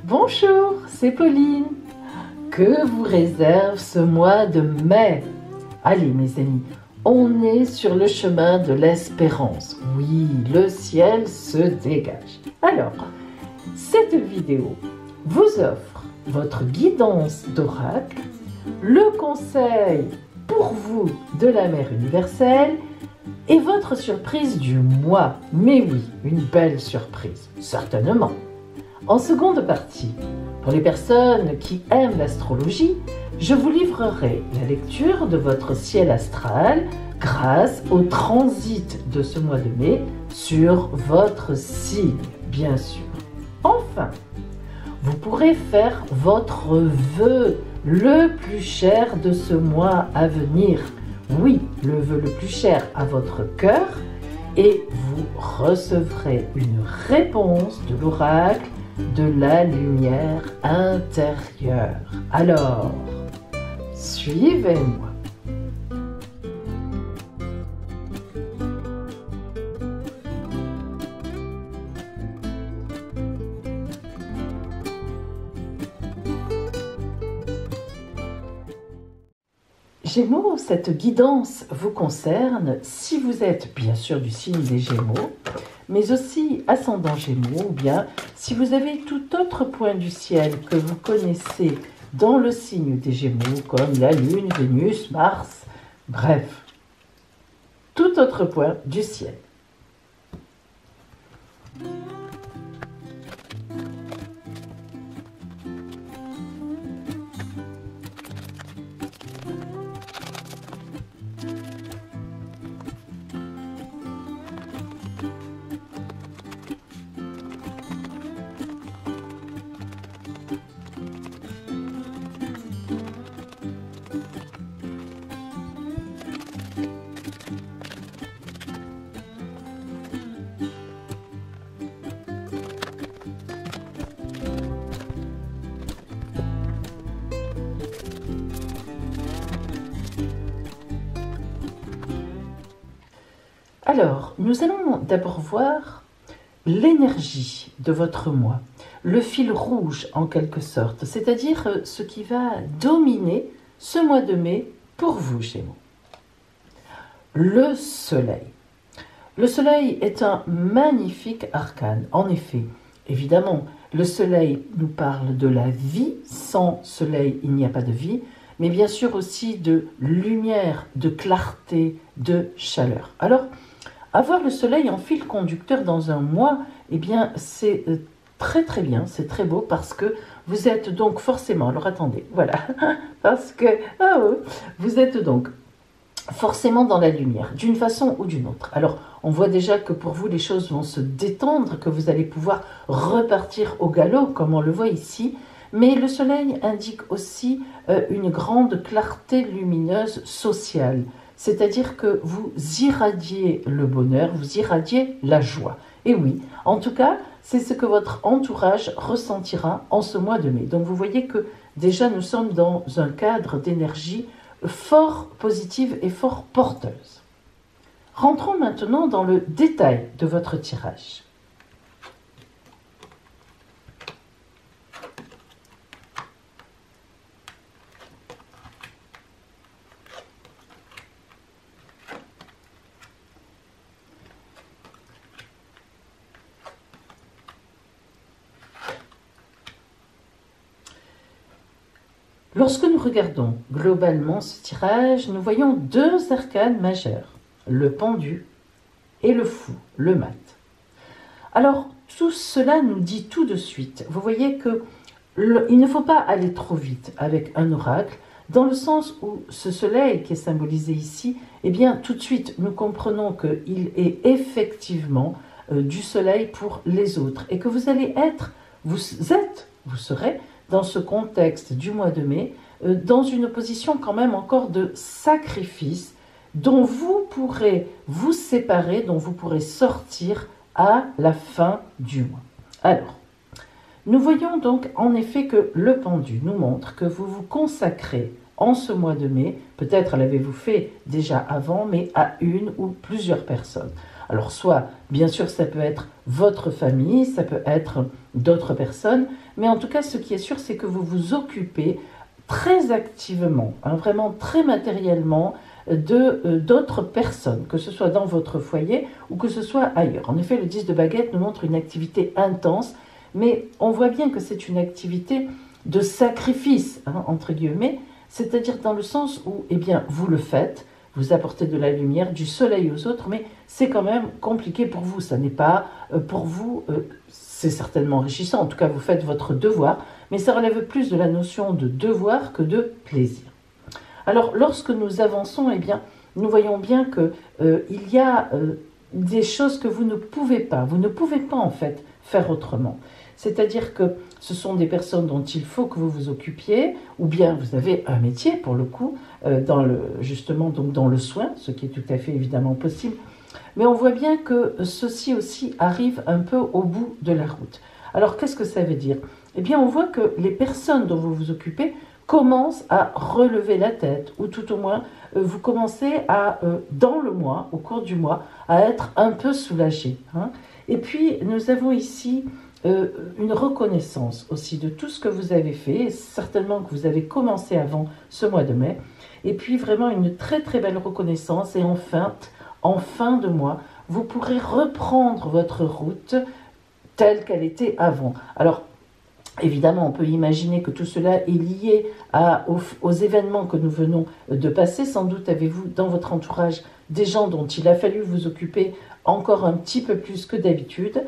Bonjour, c'est Pauline. Que vous réserve ce mois de mai? Allez mes amis, on est sur le chemin de l'espérance. Oui, le ciel se dégage. Alors, cette vidéo vous offre votre guidance d'oracle, le conseil pour vous de la Mère universelle et votre surprise du mois. Mais oui, une belle surprise, certainement. En seconde partie, pour les personnes qui aiment l'astrologie, je vous livrerai la lecture de votre ciel astral grâce au transit de ce mois de mai sur votre signe, bien sûr. Enfin, vous pourrez faire votre vœu le plus cher de ce mois à venir. Oui, le vœu le plus cher à votre cœur et vous recevrez une réponse de l'oracle de la lumière intérieure. Alors, suivez-moi. Gémeaux, cette guidance vous concerne si vous êtes bien sûr du signe des Gémeaux, mais aussi ascendant Gémeaux, ou bien si vous avez tout autre point du ciel que vous connaissez dans le signe des Gémeaux, comme la Lune, Vénus, Mars, bref, tout autre point du ciel. Alors, nous allons d'abord voir l'énergie de votre mois, le fil rouge en quelque sorte, c'est-à-dire ce qui va dominer ce mois de mai pour vous, Gémeaux. Le soleil. Le soleil est un magnifique arcane. En effet, évidemment, le soleil nous parle de la vie. Sans soleil, il n'y a pas de vie. Mais bien sûr aussi de lumière, de clarté, de chaleur. Alors, avoir le soleil en fil conducteur dans un mois, eh bien, c'est très très bien, c'est très beau parce que vous êtes donc forcément, alors attendez, voilà, parce que vous êtes donc forcément dans la lumière, d'une façon ou d'une autre. Alors, on voit déjà que pour vous, les choses vont se détendre, que vous allez pouvoir repartir au galop, comme on le voit ici, mais le soleil indique aussi une grande clarté lumineuse sociale. C'est-à-dire que vous irradiez le bonheur, vous irradiez la joie. Et oui, en tout cas, c'est ce que votre entourage ressentira en ce mois de mai. Donc vous voyez que déjà nous sommes dans un cadre d'énergie fort positive et fort porteuse. Rentrons maintenant dans le détail de votre tirage. Lorsque nous regardons globalement ce tirage, nous voyons deux arcanes majeures, le pendu et le fou, le mat. Alors, tout cela nous dit tout de suite. Vous voyez que il ne faut pas aller trop vite avec un oracle, dans le sens où ce soleil qui est symbolisé ici, eh bien, tout de suite, nous comprenons qu'il est effectivement du soleil pour les autres et que vous allez être, vous serez dans ce contexte du mois de mai, dans une position quand même encore de sacrifice dont vous pourrez vous séparer, dont vous pourrez sortir à la fin du mois. Alors, nous voyons donc en effet que le pendu nous montre que vous vous consacrez en ce mois de mai, peut-être l'avez-vous fait déjà avant, mais à une ou plusieurs personnes. Alors soit, bien sûr, ça peut être votre famille, ça peut être d'autres personnes, mais en tout cas, ce qui est sûr, c'est que vous vous occupez très activement, vraiment très matériellement, d'autres personnes, que ce soit dans votre foyer ou que ce soit ailleurs. En effet, le 10 de baguette nous montre une activité intense, mais on voit bien que c'est une activité de sacrifice, entre guillemets, c'est-à-dire dans le sens où, eh bien, vous le faites, vous apportez de la lumière, du soleil aux autres, mais c'est quand même compliqué pour vous. Ça n'est pas pour vous, c'est certainement enrichissant. En tout cas, vous faites votre devoir, mais ça relève plus de la notion de devoir que de plaisir. Alors, lorsque nous avançons, eh bien, nous voyons bien que il y a des choses que vous ne pouvez pas. Vous ne pouvez pas en fait faire autrement. C'est-à-dire que ce sont des personnes dont il faut que vous vous occupiez, ou bien vous avez un métier pour le coup, justement donc dans le soin, ce qui est tout à fait évidemment possible. Mais on voit bien que ceci aussi arrive un peu au bout de la route. Alors qu'est-ce que ça veut dire? Eh bien on voit que les personnes dont vous vous occupez commencent à relever la tête, ou tout au moins vous commencez à, dans le mois, au cours du mois, à être un peu soulagé. Et puis nous avons ici une reconnaissance aussi de tout ce que vous avez fait, certainement que vous avez commencé avant ce mois de mai, et puis vraiment une très très belle reconnaissance, et enfin, en fin de mois, vous pourrez reprendre votre route telle qu'elle était avant. Alors, évidemment, on peut imaginer que tout cela est lié aux événements que nous venons de passer. Sans doute avez-vous dans votre entourage des gens dont il a fallu vous occuper encore un petit peu plus que d'habitude.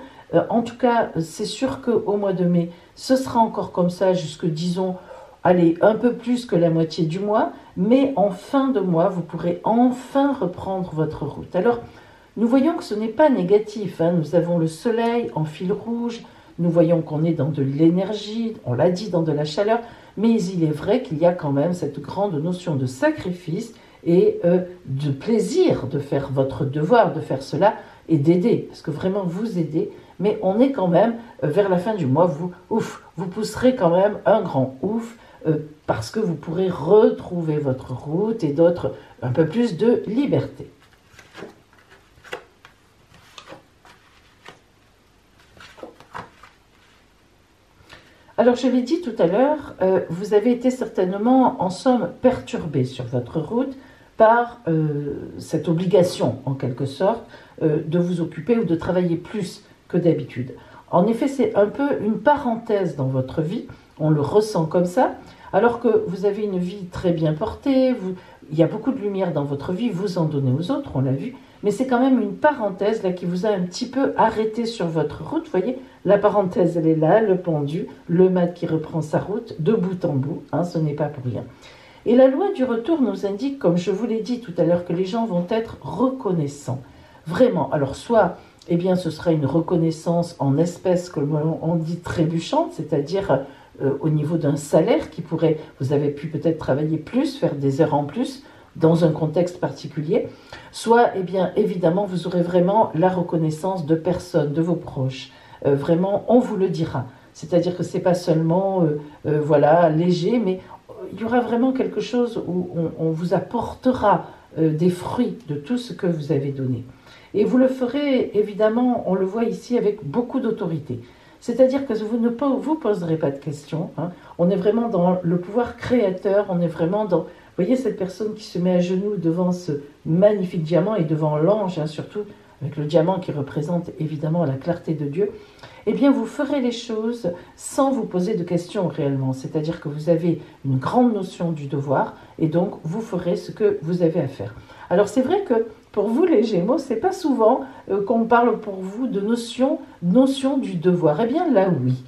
En tout cas, c'est sûr qu'au mois de mai, ce sera encore comme ça jusque, disons, allez, un peu plus que la moitié du mois. Mais en fin de mois, vous pourrez enfin reprendre votre route. Alors, nous voyons que ce n'est pas négatif. Nous avons le soleil en fil rouge. Nous voyons qu'on est dans de l'énergie, on l'a dit, dans de la chaleur, mais il est vrai qu'il y a quand même cette grande notion de sacrifice et de plaisir de faire votre devoir, de faire cela et d'aider, parce que vraiment vous aidez, mais on est quand même, vers la fin du mois, vous pousserez quand même un grand ouf, parce que vous pourrez retrouver votre route et d'autres, un peu plus de liberté. Alors, je l'ai dit tout à l'heure, vous avez été certainement, en somme, perturbé sur votre route par cette obligation, en quelque sorte, de vous occuper ou de travailler plus que d'habitude. En effet, c'est un peu une parenthèse dans votre vie, on le ressent comme ça, alors que vous avez une vie très bien portée, il y a beaucoup de lumière dans votre vie, vous en donnez aux autres, on l'a vu, mais c'est quand même une parenthèse là qui vous a un petit peu arrêté sur votre route. Vous voyez, la parenthèse, elle est là, le pendu, le mat qui reprend sa route de bout en bout, ce n'est pas pour rien. Et la loi du retour nous indique, comme je vous l'ai dit tout à l'heure, que les gens vont être reconnaissants. Vraiment. Alors, soit, eh bien, ce sera une reconnaissance en espèces, comme on dit, trébuchante, c'est-à-dire au niveau d'un salaire qui pourrait, vous avez pu peut-être travailler plus, faire des heures en plus, dans un contexte particulier, soit, eh bien, évidemment, vous aurez vraiment la reconnaissance de personnes, de vos proches. Vraiment, on vous le dira. C'est-à-dire que c'est pas seulement, voilà, léger, mais il y aura vraiment quelque chose où on vous apportera des fruits de tout ce que vous avez donné. Et vous le ferez, évidemment, on le voit ici, avec beaucoup d'autorité. C'est-à-dire que vous ne vous poserez pas de questions. On est vraiment dans le pouvoir créateur, on est vraiment dans... Vous voyez cette personne qui se met à genoux devant ce magnifique diamant et devant l'ange, surtout avec le diamant qui représente évidemment la clarté de Dieu. Eh bien, vous ferez les choses sans vous poser de questions réellement. C'est-à-dire que vous avez une grande notion du devoir et donc vous ferez ce que vous avez à faire. Alors, c'est vrai que pour vous, les Gémeaux, c'est pas souvent qu'on parle pour vous de notion du devoir. Eh bien, là, oui.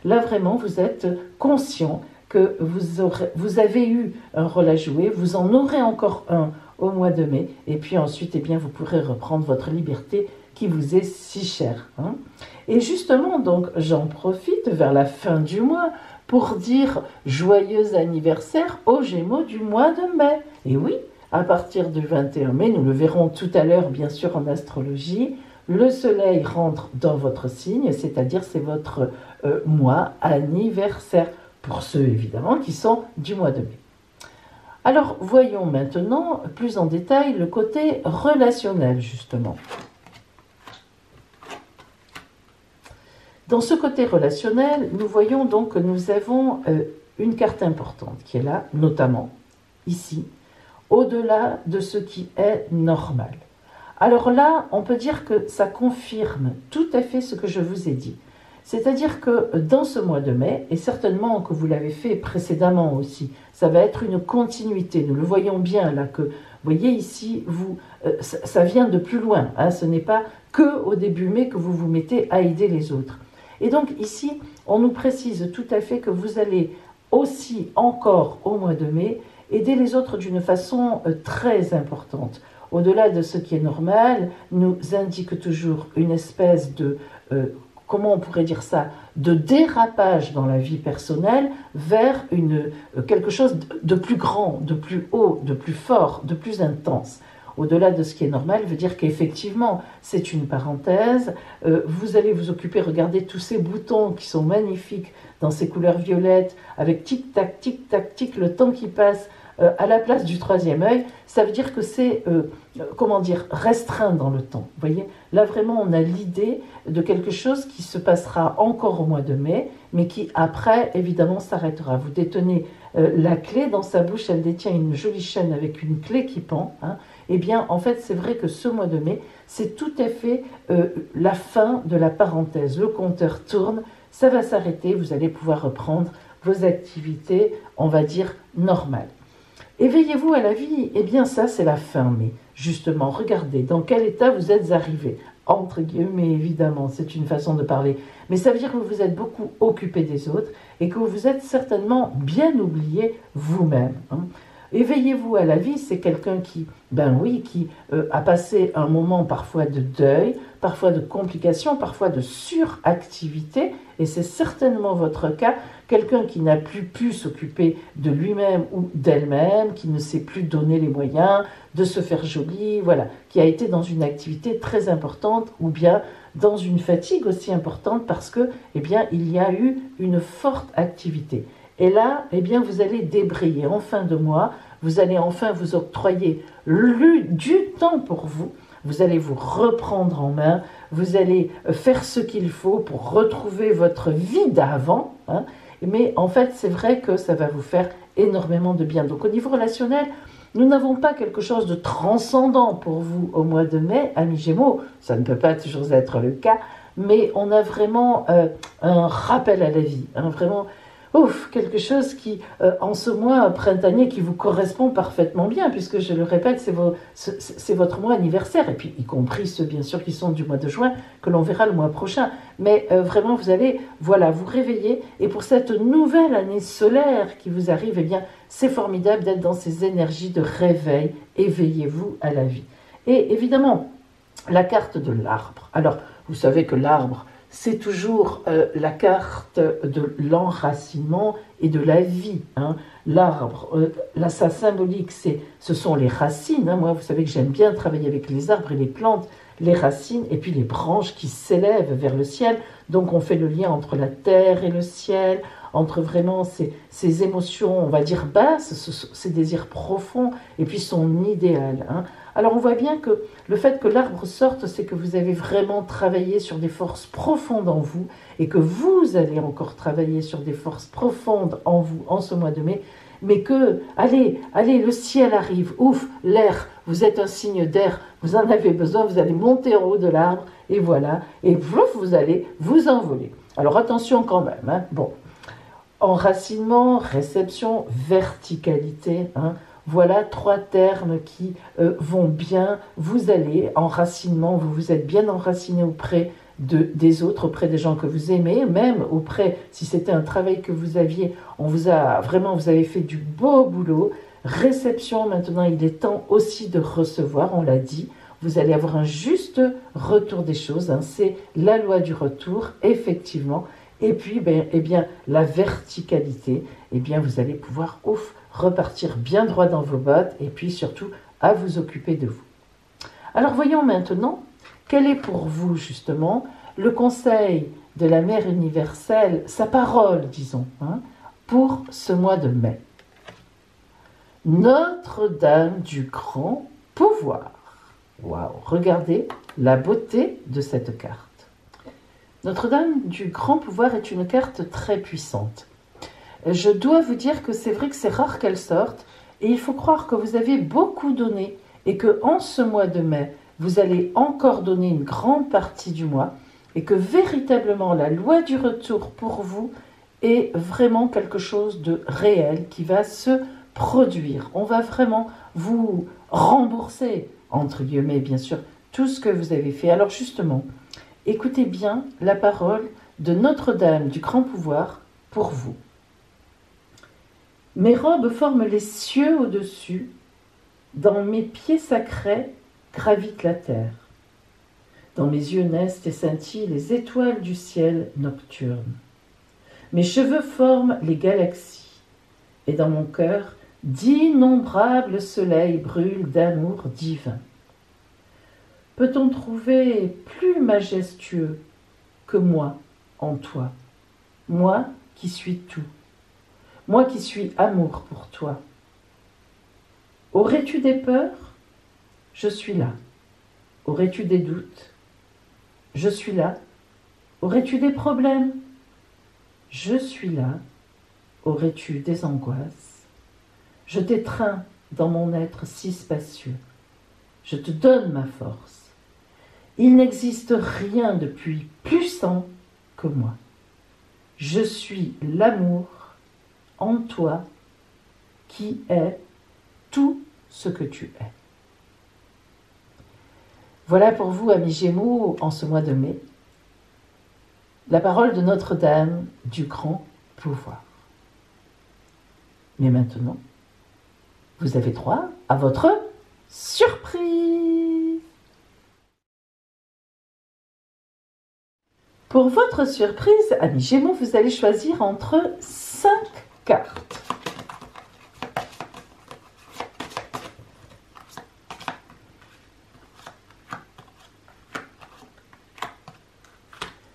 Là, vraiment, vous êtes conscient que vous avez eu un rôle à jouer, vous en aurez encore un au mois de mai, et puis ensuite, eh bien, vous pourrez reprendre votre liberté qui vous est si chère. Et justement, donc, j'en profite vers la fin du mois pour dire joyeux anniversaire aux Gémeaux du mois de mai. Et oui, à partir du 21 mai, nous le verrons tout à l'heure, bien sûr, en astrologie, le soleil rentre dans votre signe, c'est-à-dire c'est votre mois anniversaire, pour ceux évidemment qui sont du mois de mai. Alors voyons maintenant plus en détail le côté relationnel justement. Dans ce côté relationnel, nous voyons donc que nous avons une carte importante qui est là, notamment ici, au-delà de ce qui est normal. Alors là, on peut dire que ça confirme tout à fait ce que je vous ai dit. C'est-à-dire que dans ce mois de mai, et certainement que vous l'avez fait précédemment aussi, ça va être une continuité. Nous le voyons bien là que, vous voyez ici, ça vient de plus loin. Hein, ce n'est pas que au début mai que vous vous mettez à aider les autres. Et donc ici, on nous précise tout à fait que vous allez aussi encore au mois de mai aider les autres d'une façon très importante. Au-delà de ce qui est normal, nous indique toujours une espèce de comment on pourrait dire ça, de dérapage dans la vie personnelle vers quelque chose de plus grand, de plus haut, de plus fort, de plus intense. Au-delà de ce qui est normal, veut dire qu'effectivement, c'est une parenthèse. Vous allez vous occuper, regardez tous ces boutons qui sont magnifiques dans ces couleurs violettes, avec tic-tac, tic-tac, tic, le temps qui passe à la place du troisième œil. Ça veut dire que c'est, comment dire, restreint dans le temps. Vous voyez, là vraiment, on a l'idée de quelque chose qui se passera encore au mois de mai, mais qui après, évidemment, s'arrêtera. Vous détenez la clé dans sa bouche, elle détient une jolie chaîne avec une clé qui pend. Hein. Eh bien, en fait, c'est vrai que ce mois de mai, c'est tout à fait la fin de la parenthèse. Le compteur tourne, ça va s'arrêter, vous allez pouvoir reprendre vos activités, on va dire, normales. Éveillez-vous à la vie, eh bien ça c'est la fin mai. Justement, regardez dans quel état vous êtes arrivé. Entre guillemets, évidemment, c'est une façon de parler. Mais ça veut dire que vous vous êtes beaucoup occupé des autres et que vous vous êtes certainement bien oublié vous-même. Hein. Éveillez-vous à la vie, c'est quelqu'un qui, qui a passé un moment parfois de deuil, parfois de complications, parfois de suractivité, et c'est certainement votre cas, quelqu'un qui n'a plus pu s'occuper de lui-même ou d'elle-même, qui ne s'est plus donné les moyens de se faire joli, voilà, qui a été dans une activité très importante ou bien dans une fatigue aussi importante parce que, eh bien, il y a eu une forte activité. Et là, eh bien, vous allez débrayer en fin de mois, vous allez enfin vous octroyer du temps pour vous, vous allez vous reprendre en main, vous allez faire ce qu'il faut pour retrouver votre vie d'avant, hein, mais en fait, c'est vrai que ça va vous faire énormément de bien. Donc, au niveau relationnel, nous n'avons pas quelque chose de transcendant pour vous au mois de mai, amis Gémeaux, ça ne peut pas toujours être le cas, mais on a vraiment un rappel à la vie, hein, vraiment quelque chose qui, en ce mois printanier, qui vous correspond parfaitement bien, puisque je le répète, c'est votre mois anniversaire, et puis y compris ceux bien sûr qui sont du mois de juin, que l'on verra le mois prochain. Mais vraiment, vous allez vous réveiller, et pour cette nouvelle année solaire qui vous arrive, eh bien, c'est formidable d'être dans ces énergies de réveil. Éveillez-vous à la vie. Et évidemment, la carte de l'arbre. Alors, vous savez que l'arbre, c'est toujours la carte de l'enracinement et de la vie. Hein. L'arbre, là, sa symbolique, ce sont les racines. Hein. Moi, vous savez que j'aime bien travailler avec les arbres et les plantes, les racines, et puis les branches qui s'élèvent vers le ciel. Donc, on fait le lien entre la terre et le ciel, entre vraiment ces émotions, on va dire basses, ces désirs profonds, et puis son idéal. Hein. Alors on voit bien que le fait que l'arbre sorte, c'est que vous avez vraiment travaillé sur des forces profondes en vous et que vous allez encore travailler sur des forces profondes en vous en ce mois de mai, mais que, allez, le ciel arrive, ouf, l'air, vous êtes un signe d'air, vous en avez besoin, vous allez monter en haut de l'arbre et voilà, et vous allez vous envoler. Alors attention quand même, hein, bon, enracinement, réception, verticalité, hein. Voilà 3 termes qui vont bien. Vous allez, enracinement, vous vous êtes bien enraciné auprès des autres, auprès des gens que vous aimez, même auprès, si c'était un travail que vous aviez, vous avez fait du beau boulot. Réception, maintenant il est temps aussi de recevoir, on l'a dit. Vous allez avoir un juste retour des choses, hein, c'est la loi du retour, effectivement. Et puis, la verticalité, vous allez pouvoir, repartir bien droit dans vos bottes et puis surtout à vous occuper de vous. Alors voyons maintenant quel est pour vous justement le conseil de la Mère universelle, sa parole disons, hein, pour ce mois de mai. Notre-Dame du grand pouvoir. Waouh, regardez la beauté de cette carte. Notre-Dame du grand pouvoir est une carte très puissante. Je dois vous dire que c'est vrai que c'est rare qu'elle sorte, et il faut croire que vous avez beaucoup donné, et que en ce mois de mai, vous allez encore donner une grande partie du mois, et que véritablement la loi du retour pour vous est vraiment quelque chose de réel qui va se produire. On va vraiment vous rembourser, entre guillemets bien sûr, tout ce que vous avez fait. Alors justement, écoutez bien la parole de Notre-Dame du grand pouvoir pour vous. Mes robes forment les cieux au-dessus, dans mes pieds sacrés gravite la terre. Dans mes yeux naissent et scintillent les étoiles du ciel nocturne. Mes cheveux forment les galaxies, et dans mon cœur, d'innombrables soleils brûlent d'amour divin. Peut-on trouver plus majestueux que moi en toi, moi qui suis tout, moi qui suis amour pour toi? Aurais-tu des peurs? Je suis là. Aurais-tu des doutes? Je suis là. Aurais-tu des problèmes? Je suis là. Aurais-tu des angoisses? Je t'étreins dans mon être si spacieux. Je te donne ma force. Il n'existe rien de plus puissant que moi. Je suis l'amour en toi qui est tout ce que tu es. Voilà pour vous, amis Gémeaux, en ce mois de mai, la parole de Notre-Dame du grand pouvoir. Mais maintenant, vous avez droit à votre surprise. Pour votre surprise, amis Gémeaux, vous allez choisir entre 5 cartes.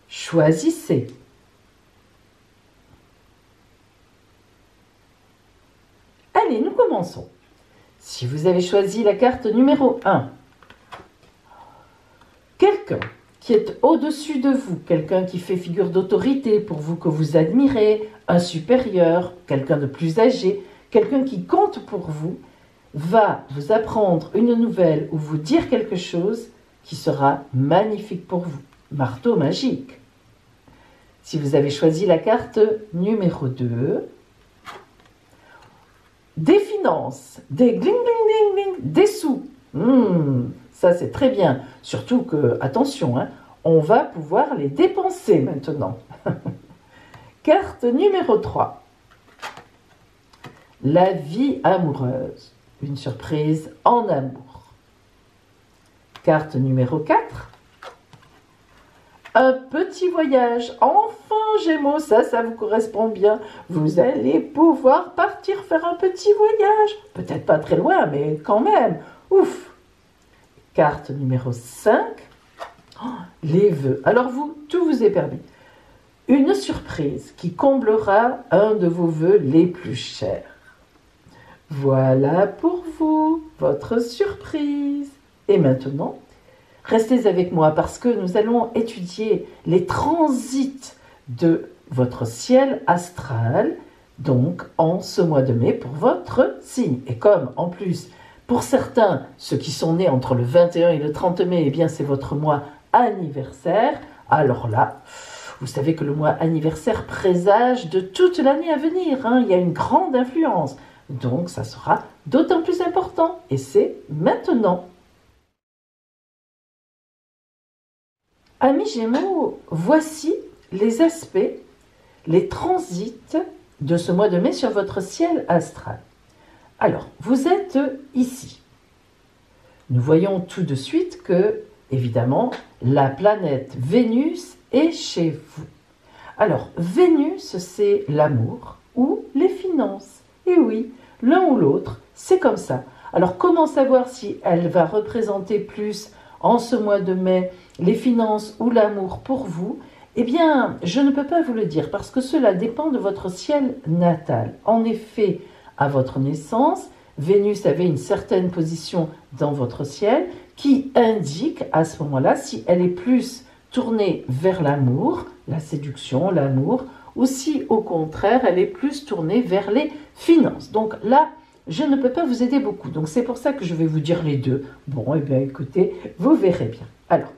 Choisissez. Allez, nous commençons. Si vous avez choisi la carte numéro 1, quelqu'un qui est au-dessus de vous, quelqu'un qui fait figure d'autorité pour vous, que vous admirez, un supérieur, quelqu'un de plus âgé, quelqu'un qui compte pour vous, va vous apprendre une nouvelle ou vous dire quelque chose qui sera magnifique pour vous. Marteau magique. Si vous avez choisi la carte numéro 2, des finances, des gling gling gling gling, des sous. Ça c'est très bien. Surtout que, attention, on va pouvoir les dépenser maintenant. Carte numéro 3. La vie amoureuse. Une surprise en amour. Carte numéro 4. Un petit voyage. Enfin, Gémeaux, ça vous correspond bien. Vous allez pouvoir partir faire un petit voyage. Peut-être pas très loin, mais quand même. Ouf. Carte numéro 5. Oh, les vœux. Alors vous, tout vous est permis. Une surprise qui comblera un de vos vœux les plus chers. Voilà pour vous, votre surprise. Et maintenant, restez avec moi parce que nous allons étudier les transits de votre ciel astral, donc en ce mois de mai pour votre signe. Et comme en plus, pour certains, ceux qui sont nés entre le 21 et le 30 mai, eh bien c'est votre mois anniversaire, alors là, vous savez que le mois anniversaire présage de toute l'année à venir, il y a une grande influence. Donc ça sera d'autant plus important et c'est maintenant. Amis Gémeaux, voici les aspects, les transits de ce mois de mai sur votre ciel astral. Alors, vous êtes ici. Nous voyons tout de suite que, évidemment, la planète Vénus est chez vous. Alors, Vénus, c'est l'amour ou les finances. Et oui, l'un ou l'autre, c'est comme ça. Alors, comment savoir si elle va représenter plus en ce mois de mai les finances ou l'amour pour vous? Eh bien, je ne peux pas vous le dire parce que cela dépend de votre ciel natal. En effet, à votre naissance, Vénus avait une certaine position dans votre ciel qui indique à ce moment-là si elle est plus tournée vers l'amour, la séduction, l'amour, ou si au contraire, elle est plus tournée vers les finances. Donc là, je ne peux pas vous aider beaucoup. Donc c'est pour ça que je vais vous dire les deux. Bon, eh bien écoutez, vous verrez bien. Alors,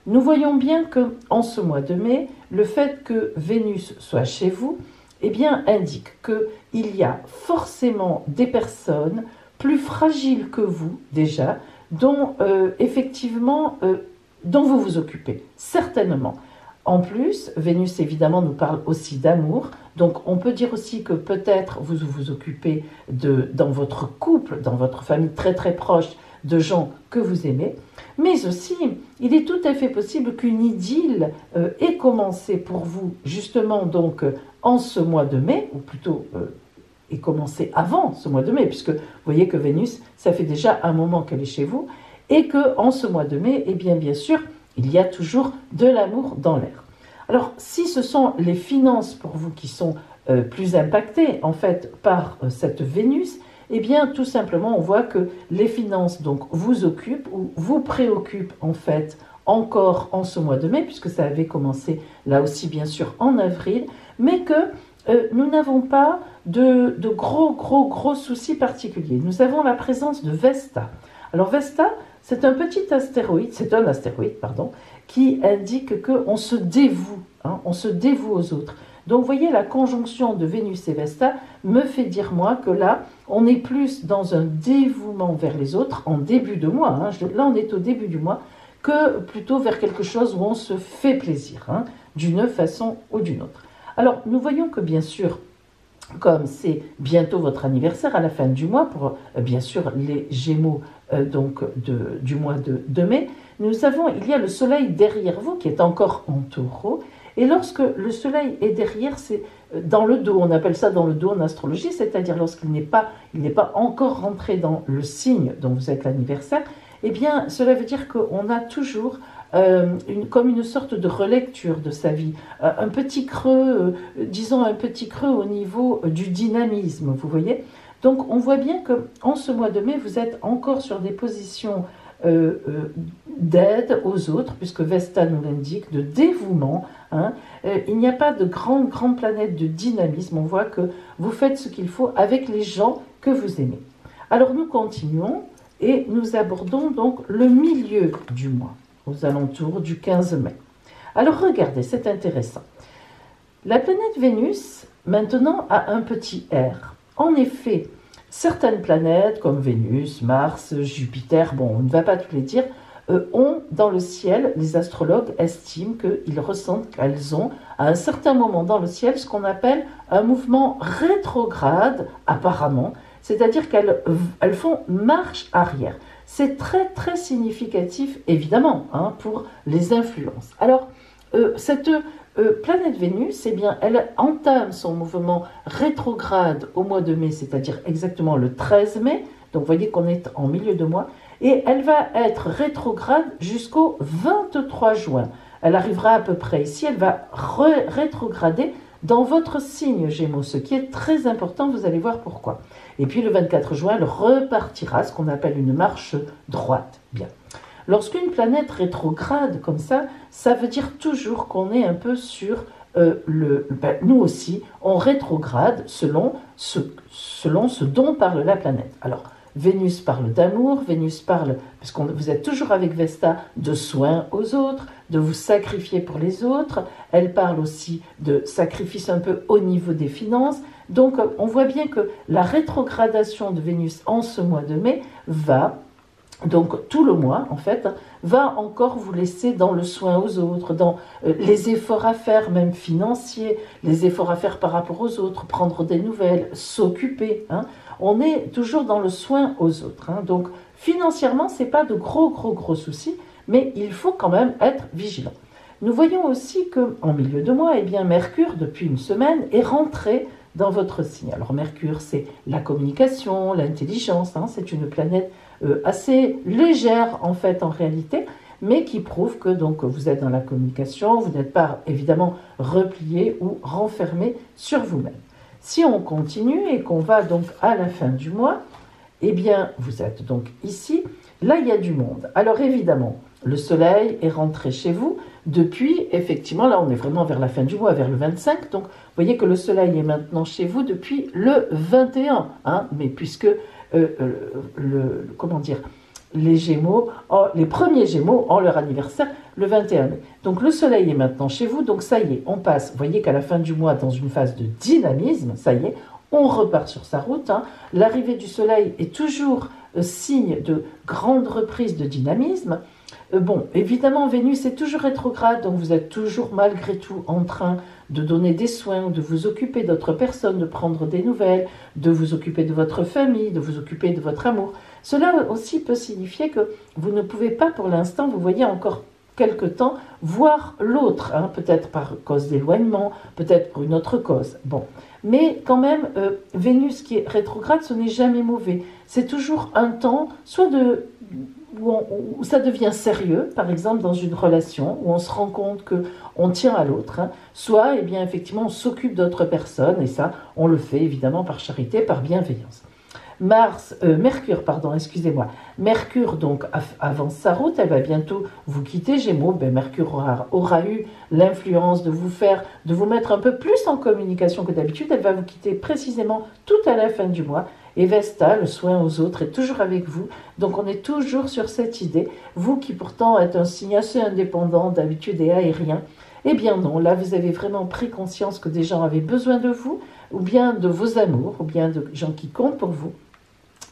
nous voyons bien que en ce mois de mai, le fait que Vénus soit chez vous, eh bien, indique qu'il y a forcément des personnes plus fragiles que vous, déjà, dont effectivement, dont vous vous occupez, certainement. En plus, Vénus, évidemment, nous parle aussi d'amour. Donc, on peut dire aussi que peut-être vous vous occupez dans votre couple, dans votre famille très très proche, de gens que vous aimez. Mais aussi, il est tout à fait possible qu'une idylle ait commencé pour vous, justement, donc, en ce mois de mai, ou plutôt ait commencé avant ce mois de mai, puisque vous voyez que Vénus, ça fait déjà un moment qu'elle est chez vous, et qu'en ce mois de mai, eh bien sûr, il y a toujours de l'amour dans l'air. Alors, si ce sont les finances pour vous qui sont plus impactées, en fait, par cette Vénus, eh bien, tout simplement, on voit que les finances, donc, vous occupent ou vous préoccupent, en fait, encore en ce mois de mai, puisque ça avait commencé, là aussi, bien sûr, en avril, mais que nous n'avons pas de gros soucis particuliers. Nous avons la présence de Vesta. Alors, Vesta, c'est un astéroïde, pardon, qui indique qu'on se dévoue, on se dévoue aux autres. Donc, vous voyez, la conjonction de Vénus et Vesta me fait dire, moi, que là, on est plus dans un dévouement vers les autres en début de mois. Là, on est au début du mois, que plutôt vers quelque chose où on se fait plaisir, d'une façon ou d'une autre. Alors, nous voyons que, bien sûr, comme c'est bientôt votre anniversaire à la fin du mois, pour bien sûr les Gémeaux du mois de mai, il y a le Soleil derrière vous qui est encore en Taureau. Et lorsque le Soleil est derrière, c'est dans le dos, on appelle ça dans le dos en astrologie, c'est-à-dire lorsqu'il n'est pas encore rentré dans le signe dont vous êtes l'anniversaire, eh bien cela veut dire qu'on a toujours comme une sorte de relecture de sa vie, un petit creux, disons un petit creux au niveau du dynamisme, vous voyez. Donc on voit bien qu'en ce mois de mai, vous êtes encore sur des positions d'aide aux autres, puisque Vesta nous l'indique, de dévouement. Il n'y a pas de grande planète de dynamisme, on voit que vous faites ce qu'il faut avec les gens que vous aimez. Alors nous continuons et nous abordons donc le milieu du mois, aux alentours du 15 mai. Alors regardez, c'est intéressant. La planète Vénus, maintenant, a un petit R. En effet, certaines planètes, comme Vénus, Mars, Jupiter, bon, on ne va pas toutes les dire, ont dans le ciel, les astrologues estiment qu'ils ressentent qu'elles ont, à un certain moment dans le ciel, ce qu'on appelle un mouvement rétrograde, apparemment, c'est-à-dire qu'elles font marche arrière. C'est très significatif, évidemment, pour les influences. Alors, cette planète Vénus, eh bien, elle entame son mouvement rétrograde au mois de mai, c'est-à-dire exactement le 13 mai, donc vous voyez qu'on est en milieu de mois, et elle va être rétrograde jusqu'au 23 juin. Elle arrivera à peu près ici, elle va rétrograder dans votre signe Gémeaux, ce qui est très important, vous allez voir pourquoi. Et puis le 24 juin, elle repartira, ce qu'on appelle une marche droite. Bien. Lorsqu'une planète rétrograde comme ça veut dire toujours qu'on est un peu sur nous aussi, on rétrograde selon ce dont parle la planète. Alors, Vénus parle d'amour, Vénus parle, parce que vous êtes toujours avec Vesta, de soins aux autres, de vous sacrifier pour les autres. Elle parle aussi de sacrifice un peu au niveau des finances. Donc, on voit bien que la rétrogradation de Vénus en ce mois de mai va, donc tout le mois en fait, va encore vous laisser dans le soin aux autres, dans les efforts à faire, même financiers, les efforts à faire par rapport aux autres, prendre des nouvelles, s'occuper. On est toujours dans le soin aux autres. Donc financièrement, ce n'est pas de gros soucis, mais il faut quand même être vigilant. Nous voyons aussi qu'en milieu de mois, eh bien, Mercure, depuis une semaine, est rentré dans votre signe. Alors Mercure, c'est la communication, l'intelligence, c'est une planète assez légère en fait en réalité, mais qui prouve que donc vous êtes dans la communication, vous n'êtes pas évidemment replié ou renfermé sur vous-même. Si on continue et qu'on va donc à la fin du mois, eh bien, vous êtes donc ici. Là, il y a du monde. Alors évidemment, le soleil est rentré chez vous depuis, effectivement, là on est vraiment vers la fin du mois, vers le 25. Donc, vous voyez que le soleil est maintenant chez vous depuis le 21. Hein, mais puisque, comment dire, les Gémeaux, les premiers Gémeaux ont leur anniversaire le 21 mai. Donc le soleil est maintenant chez vous, donc ça y est, on passe, vous voyez qu'à la fin du mois, dans une phase de dynamisme, ça y est, on repart sur sa route. Hein. L'arrivée du soleil est toujours signe de grande reprise de dynamisme. Bon, évidemment, Vénus est toujours rétrograde, donc vous êtes toujours malgré tout en train de donner des soins, de vous occuper d'autres personnes, de prendre des nouvelles, de vous occuper de votre famille, de vous occuper de votre amour. Cela aussi peut signifier que vous ne pouvez pas pour l'instant, vous voyez encore quelque temps, voir l'autre, hein, peut-être par cause d'éloignement, peut-être pour une autre cause. Bon, mais quand même, Vénus qui est rétrograde, ce n'est jamais mauvais. C'est toujours un temps, soit où ça devient sérieux, par exemple dans une relation, où on se rend compte qu'on tient à l'autre, hein, soit, eh bien, effectivement, on s'occupe d'autres personnes, et ça, on le fait évidemment par charité, par bienveillance. Mercure, pardon, excusez-moi. Mercure, donc, avance sa route, elle va bientôt vous quitter, Gémeaux. Ben, Mercure aura eu l'influence de vous mettre un peu plus en communication que d'habitude. Elle va vous quitter précisément tout à la fin du mois. Et Vesta, le soin aux autres, est toujours avec vous. Donc, on est toujours sur cette idée. Vous qui pourtant êtes un signe assez indépendant, d'habitude et aérien, eh bien non, là, vous avez vraiment pris conscience que des gens avaient besoin de vous, ou bien de vos amours, ou bien de gens qui comptent pour vous.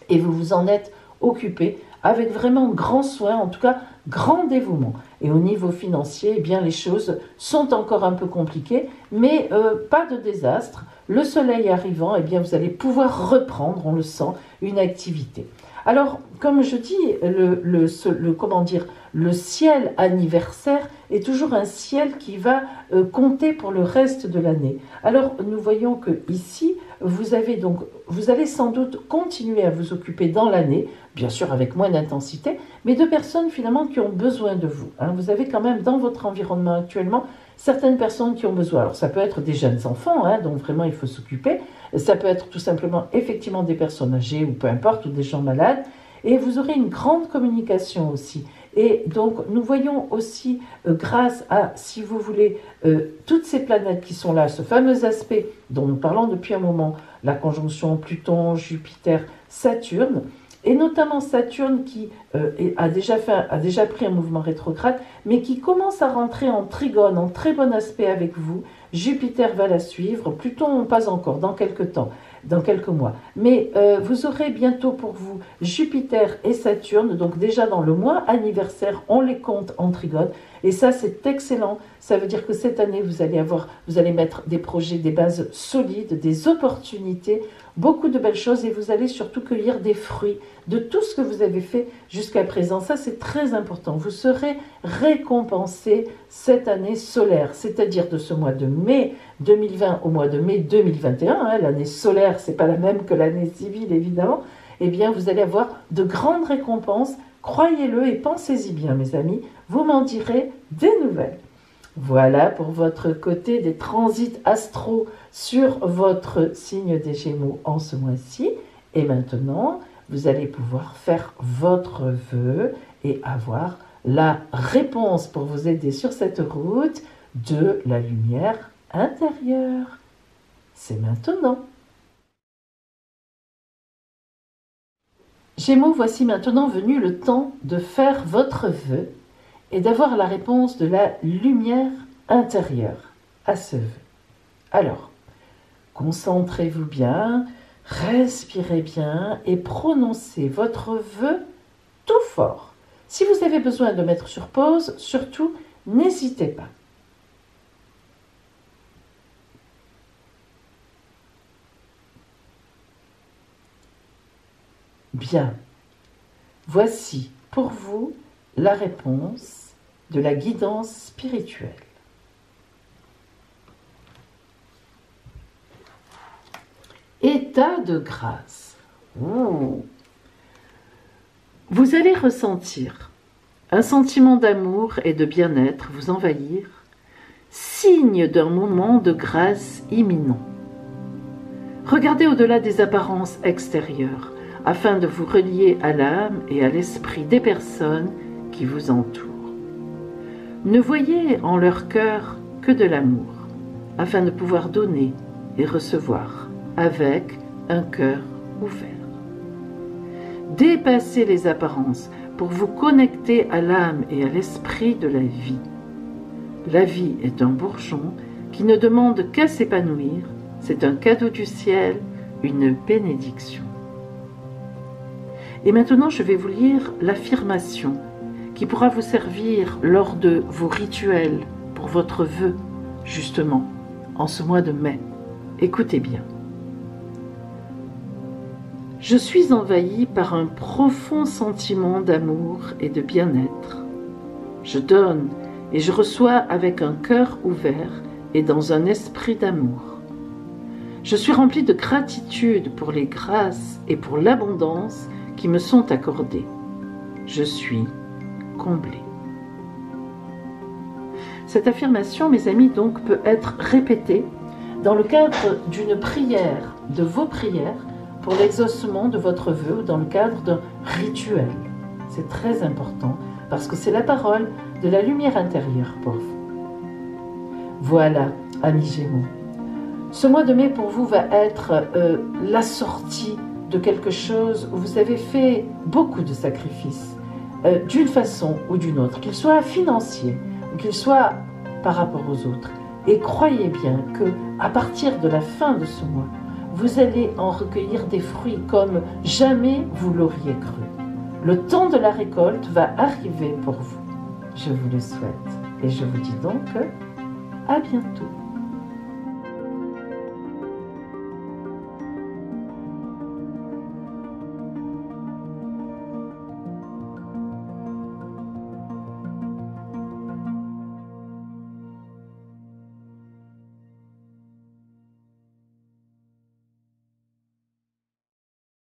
Et vous vous en êtes occupé avec vraiment grand soin, en tout cas grand dévouement. Et au niveau financier, eh bien les choses sont encore un peu compliquées, mais pas de désastre. Le soleil arrivant, eh bien vous allez pouvoir reprendre, on le sent, une activité. Alors, comme je dis, le ciel anniversaire est toujours un ciel qui va compter pour le reste de l'année. Alors, nous voyons que ici, vous allez sans doute continuer à vous occuper dans l'année, bien sûr avec moins d'intensité, mais de personnes finalement qui ont besoin de vous. Hein. Vous avez quand même dans votre environnement actuellement certaines personnes qui ont besoin. Alors, ça peut être des jeunes enfants, hein, dont vraiment il faut s'occuper. Ça peut être tout simplement effectivement des personnes âgées ou peu importe, ou des gens malades. Et vous aurez une grande communication aussi. Et donc, nous voyons aussi, grâce à, si vous voulez, toutes ces planètes qui sont là, ce fameux aspect dont nous parlons depuis un moment, la conjonction Pluton, Jupiter, Saturne, et notamment Saturne qui a déjà pris un mouvement rétrograde, mais qui commence à rentrer en trigone, en très bon aspect avec vous. Jupiter va la suivre, Pluton pas encore, dans quelques temps, dans quelques mois. Mais vous aurez bientôt pour vous Jupiter et Saturne, donc déjà dans le mois anniversaire, on les compte en trigone, et ça c'est excellent. Ça veut dire que cette année, vous allez mettre des projets, des bases solides, des opportunités, beaucoup de belles choses, et vous allez surtout cueillir des fruits de tout ce que vous avez fait jusqu'à présent. Ça, c'est très important. Vous serez récompensé cette année solaire, c'est-à-dire de ce mois de mai 2020 au mois de mai 2021. Hein, l'année solaire, c'est pas la même que l'année civile, évidemment. Eh bien, vous allez avoir de grandes récompenses. Croyez-le et pensez-y bien, mes amis. Vous m'en direz des nouvelles. Voilà pour votre côté des transits astraux sur votre signe des Gémeaux en ce mois-ci. Et maintenant, vous allez pouvoir faire votre vœu et avoir la réponse pour vous aider sur cette route de la lumière intérieure. C'est maintenant. Gémeaux, voici maintenant venu le temps de faire votre vœu et d'avoir la réponse de la lumière intérieure à ce vœu. Alors, concentrez-vous bien, respirez bien et prononcez votre vœu tout fort. Si vous avez besoin de mettre sur pause, surtout, n'hésitez pas. Bien, voici pour vous la réponse de la guidance spirituelle. État de grâce. Ouh. Vous allez ressentir un sentiment d'amour et de bien-être vous envahir, signe d'un moment de grâce imminent. Regardez au-delà des apparences extérieures. afin de vous relier à l'âme et à l'esprit des personnes qui vous entourent. Ne voyez en leur cœur que de l'amour, afin de pouvoir donner et recevoir avec un cœur ouvert. Dépassez les apparences pour vous connecter à l'âme et à l'esprit de la vie. La vie est un bourgeon qui ne demande qu'à s'épanouir. C'est un cadeau du ciel, une bénédiction. Et maintenant, je vais vous lire l'affirmation qui pourra vous servir lors de vos rituels pour votre vœu, justement, en ce mois de mai. Écoutez bien. Je suis envahi par un profond sentiment d'amour et de bien-être. Je donne et je reçois avec un cœur ouvert et dans un esprit d'amour. Je suis rempli de gratitude pour les grâces et pour l'abondance qui me sont accordées. Je suis comblé. Cette affirmation, mes amis, donc, peut être répétée dans le cadre d'une prière, de vos prières, pour l'exaucement de votre vœu ou dans le cadre d'un rituel. C'est très important parce que c'est la parole de la lumière intérieure pour vous. Voilà, amis Gémeaux. Ce mois de mai pour vous va être la sortie de quelque chose où vous avez fait beaucoup de sacrifices, d'une façon ou d'une autre, qu'il soit financier ou qu'il soit par rapport aux autres. Et croyez bien que à partir de la fin de ce mois, vous allez en recueillir des fruits comme jamais vous l'auriez cru. Le temps de la récolte va arriver pour vous. Je vous le souhaite et je vous dis donc à bientôt.